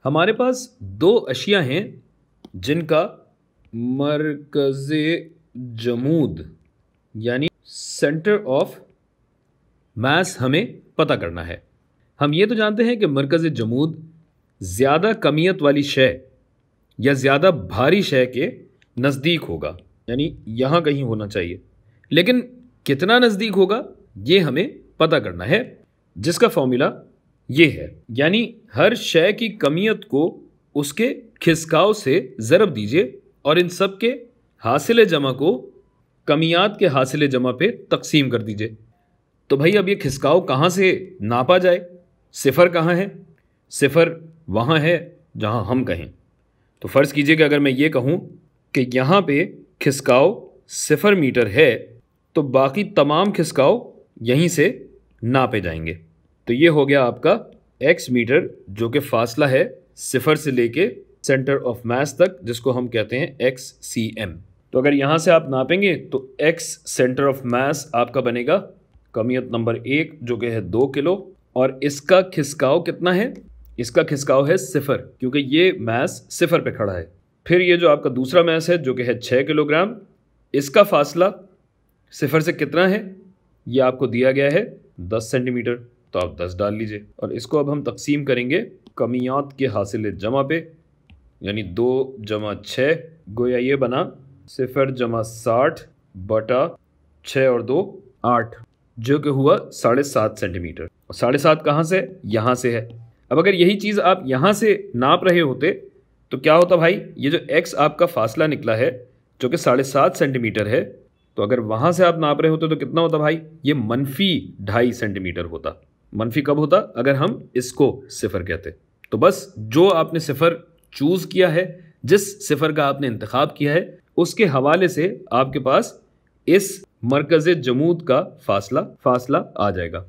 हमारे पास दो अशिया हैं जिनका मरकज़ जमूद यानी सेंटर ऑफ मास हमें पता करना है। हम ये तो जानते हैं कि मरकज़ जमूद ज़्यादा कमियत वाली शय या ज़्यादा भारी शय के नज़दीक होगा, यानी यहाँ कहीं होना चाहिए, लेकिन कितना नज़दीक होगा ये हमें पता करना है, जिसका फॉर्मूला ये है, यानी हर शय की कमियत को उसके खिसकाव से ज़रब दीजिए और इन सब के हासिल जमा को कमियात के हासिल जमा पे तकसीम कर दीजिए। तो भाई अब ये खिसकाव कहाँ से नापा जाए? सिफर कहाँ है? सिफर वहाँ है जहाँ हम कहें। तो फ़र्ज़ कीजिए कि अगर मैं ये कहूँ कि यहाँ पे खिसकाव 0 मीटर है, तो बाकी तमाम खिसकाव यहीं से नापे जाएंगे। तो ये हो गया आपका x मीटर, जो कि फासला है 0 से लेके सेंटर ऑफ मास तक, जिसको हम कहते हैं XCM। तो अगर यहाँ से आप नापेंगे तो x सेंटर ऑफ मास आपका बनेगा कमियत नंबर 1, जो कि है 2 किलो, और इसका खिसकाव कितना है? इसका खिसकाव है 0, क्योंकि ये मास 0 पे खड़ा है। फिर ये जो आपका दूसरा मास है जो कि है 6 किलोग्राम, इसका फासला 0 से कितना है? ये आपको दिया गया है 10 सेंटीमीटर, तो आप 10 डाल लीजिए और इसको अब हम तकसीम करेंगे कमियात के हासिल जमा पे, यानी 2 जमा 6, गोया ये बना 0 जमा 60 बटा 6 और 2 8, जो कि हुआ 7.5 सेंटीमीटर। और 7.5 कहाँ से? यहाँ से है। अब अगर यही चीज़ आप यहाँ से नाप रहे होते तो क्या होता भाई? ये जो x आपका फासला निकला है जो कि 7.5 सेंटीमीटर है, तो अगर वहाँ से आप नाप रहे होते तो कितना होता भाई? ये -2.5 सेंटीमीटर होता। मनफी कब होता? अगर हम इसको 0 कहते। तो बस जो आपने 0 चूज़ किया है, जिस 0 का आपने इंतखाब किया है, उसके हवाले से आपके पास इस मरकज़ जमूद का फासला आ जाएगा।